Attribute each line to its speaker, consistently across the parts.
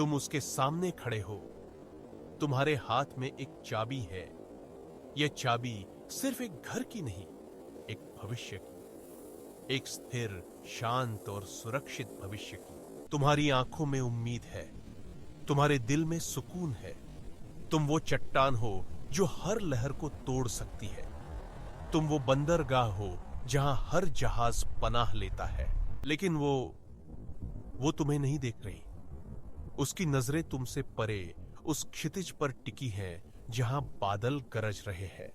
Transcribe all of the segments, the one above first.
Speaker 1: तुम उसके सामने खड़े हो। तुम्हारे हाथ में एक चाबी है। यह चाबी सिर्फ एक घर की नहीं, एक भविष्य की, एक स्थिर, शांत और सुरक्षित भविष्य की। तुम्हारी आंखों में उम्मीद है, तुम्हारे दिल में सुकून है। तुम वो चट्टान हो जो हर लहर को तोड़ सकती है। तुम वो बंदरगाह हो जहां हर जहाज पनाह लेता है। लेकिन वो तुम्हें नहीं देख रही। उसकी नजरें तुमसे परे उस क्षितिज पर टिकी हैं जहां बादल गरज रहे हैं,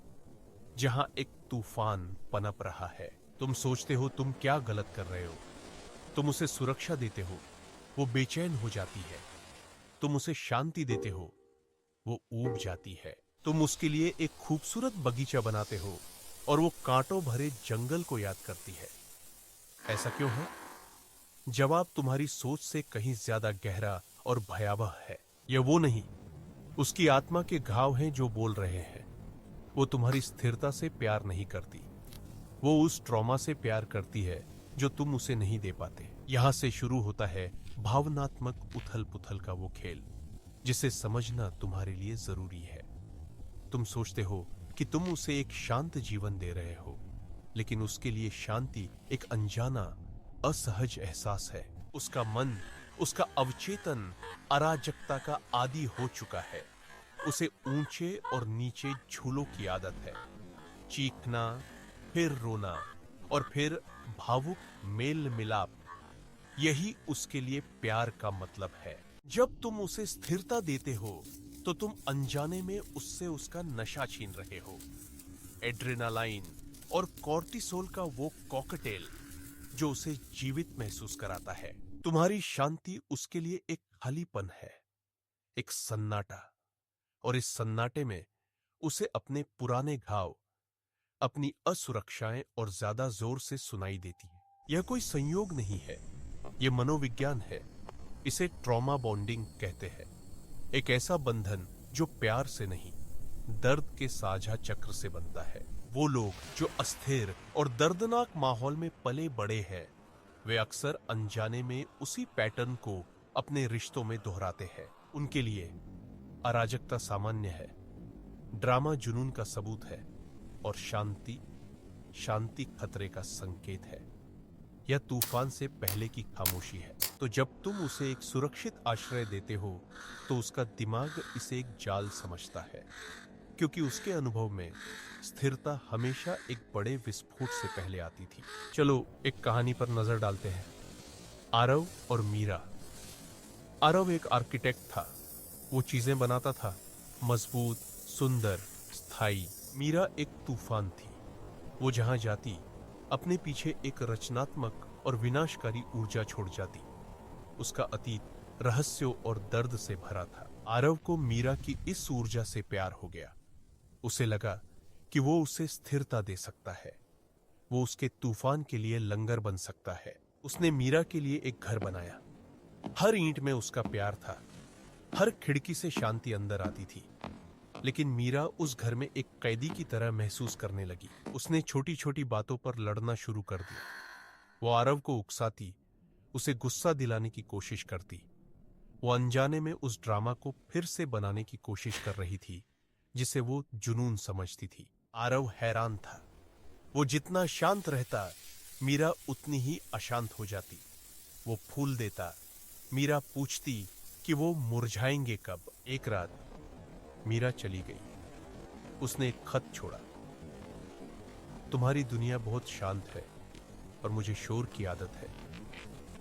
Speaker 1: जहां एक तूफान पनप रहा है। तुम सोचते हो तुम क्या गलत कर रहे हो। तुम उसे सुरक्षा देते हो, वो बेचैन हो जाती है। तुम उसे शांति देते हो, वो ऊब जाती है। तुम उसके लिए एक खूबसूरत बगीचा बनाते हो और वो कांटों भरे जंगल को याद करती है। ऐसा क्यों है? जवाब तुम्हारी सोच से कहीं ज्यादा गहरा और भयावह है। यह वो नहीं, उसकी आत्मा के घाव हैं जो बोल रहे हैं। वो तुम्हारी स्थिरता से प्यार नहीं करती, वो उस ट्रॉमा से प्यार करती है जो तुम उसे नहीं दे पाते। यहां से शुरू होता है भावनात्मक उथल पुथल का वो खेल जिसे समझना तुम्हारे लिए जरूरी है। तुम सोचते हो कि तुम उसे एक शांत जीवन दे रहे हो, लेकिन उसके लिए शांति एक अनजाना, असहज एहसास है। उसका मन, उसका अवचेतन अराजकता का आदी हो चुका है। उसे ऊंचे और नीचे झूलों की आदत है। चीखना, फिर रोना और फिर भावुक मेल मिलाप, यही उसके लिए प्यार का मतलब है। जब तुम उसे स्थिरता देते हो तो तुम अनजाने में उससे उसका नशा छीन रहे हो। एड्रेनालाइन और कॉर्टिसोल का वो कॉकटेल जो उसे जीवित महसूस कराता है। तुम्हारी शांति उसके लिए एक खालीपन है, एक सन्नाटा, और इस सन्नाटे में उसे अपने पुराने घाव, अपनी असुरक्षाएं और ज्यादा जोर से सुनाई देती है। यह कोई संयोग नहीं है, यह मनोविज्ञान है। इसे ट्रॉमा बॉन्डिंग कहते हैं। एक ऐसा बंधन जो प्यार से नहीं, दर्द के साझा चक्र से बनता है। वो लोग जो अस्थिर और दर्दनाक माहौल में पले बड़े हैं, वे अक्सर अनजाने में उसी पैटर्न को अपने रिश्तों में दोहराते हैं। उनके लिए अराजकता सामान्य है, ड्रामा जुनून का सबूत है, और शांति शांति खतरे का संकेत है। यह तूफान से पहले की खामोशी है। तो जब तुम उसे एक सुरक्षित आश्रय देते हो तो उसका दिमाग इसे एक जाल समझता है, क्योंकि उसके अनुभव में स्थिरता हमेशा एक बड़े विस्फोट से पहले आती थी। चलो एक कहानी पर नजर डालते हैं। आरव और मीरा। आरव एक आर्किटेक्ट था। वो चीजें बनाता था, मजबूत, सुंदर, स्थायी। मीरा एक तूफान थी। वो जहां जाती अपने पीछे एक रचनात्मक और विनाशकारी ऊर्जा छोड़ जाती। उसका अतीत रहस्यों और दर्द से भरा था। आरव को मीरा की इस ऊर्जा से प्यार हो गया। उसे लगा कि वो उसे स्थिरता दे सकता है, वो उसके तूफान के लिए लंगर बन सकता है। उसने मीरा के लिए एक घर बनाया। हर ईंट में उसका प्यार था, हर खिड़की से शांति अंदर आती थी। लेकिन मीरा उस घर में एक कैदी की तरह महसूस करने लगी। उसने छोटी छोटी बातों पर लड़ना शुरू कर दिया। वो आरव को उकसाती, उसे गुस्सा दिलाने की कोशिश करती। वो अनजाने में उस ड्रामा को फिर से बनाने की कोशिश कर रही थी जिसे वो जुनून समझती थी। आरव हैरान था। वो जितना शांत रहता, मीरा उतनी ही अशांत हो जाती। वो फूल देता, मीरा पूछती कि वो मुरझाएंगे कब। एक रात मीरा चली गई। उसने एक खत छोड़ा। तुम्हारी दुनिया बहुत शांत है और मुझे शोर की आदत है।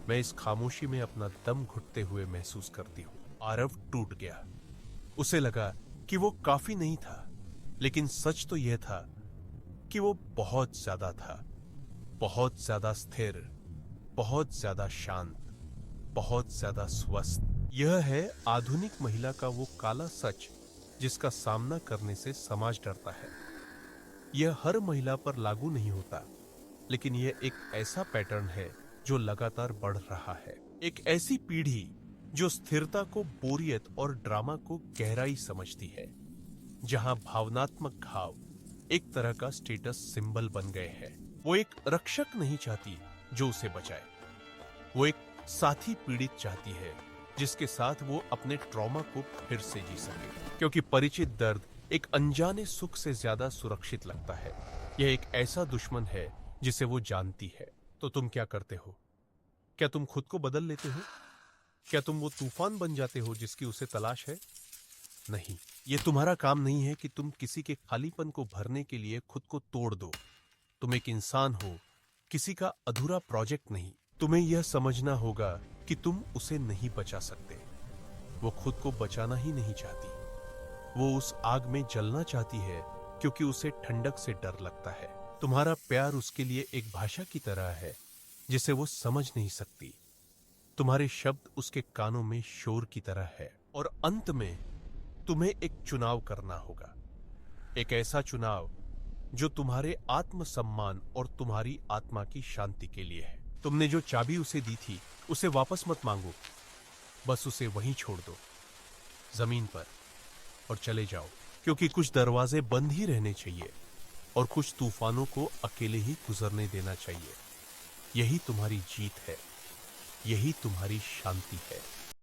Speaker 1: मैं इस खामोशी में अपना दम घुटते हुए महसूस करती हूं। आरव टूट गया। उसे लगा कि वो काफी नहीं था, लेकिन सच तो यह था कि वो बहुत ज्यादा था। बहुत ज्यादा स्थिर, बहुत ज्यादा शांत, बहुत ज्यादा स्वस्थ। यह है आधुनिक महिला का वो काला सच जिसका सामना करने से समाज डरता है। यह हर महिला पर लागू नहीं होता, लेकिन यह एक ऐसा पैटर्न है जो लगातार बढ़ रहा है। एक ऐसी पीढ़ी जो स्थिरता को बोरियत और ड्रामा को गहराई समझती है, जहां भावनात्मक घाव एक तरह का स्टेटस सिंबल बन गए हैं। वो एक रक्षक नहीं चाहती जो उसे बचाए, वो एक साथी पीड़ित चाहती है जिसके साथ वो अपने ट्रॉमा को फिर से जी सके। क्योंकि परिचित दर्द एक अनजाने सुख से ज्यादा सुरक्षित लगता है। यह एक ऐसा दुश्मन है जिसे वो जानती है। तो तुम क्या करते हो? क्या तुम खुद को बदल लेते हो? क्या तुम वो तूफान बन जाते हो जिसकी उसे तलाश है? नहीं, यह तुम्हारा काम नहीं है कि तुम किसी के खालीपन को भरने के लिए खुद को तोड़ दो। तुम एक इंसान हो, किसी का अधूरा प्रोजेक्ट नहीं। तुम्हें यह समझना होगा कि तुम उसे नहीं बचा सकते। वो खुद को बचाना ही नहीं चाहती। वो उस आग में जलना चाहती है क्योंकि उसे ठंडक से डर लगता है। तुम्हारा प्यार उसके लिए एक भाषा की तरह है जिसे वो समझ नहीं सकती। तुम्हारे शब्द उसके कानों में शोर की तरह है। और अंत में तुम्हें एक चुनाव करना होगा। एक ऐसा चुनाव जो तुम्हारे आत्मसम्मान और तुम्हारी आत्मा की शांति के लिए है। तुमने जो चाबी उसे दी थी, उसे वापस मत मांगो। बस उसे वहीं छोड़ दो, जमीन पर, और चले जाओ। क्योंकि कुछ दरवाजे बंद ही रहने चाहिए और कुछ तूफानों को अकेले ही गुजरने देना चाहिए। यही तुम्हारी जीत है, यही तुम्हारी शांति है।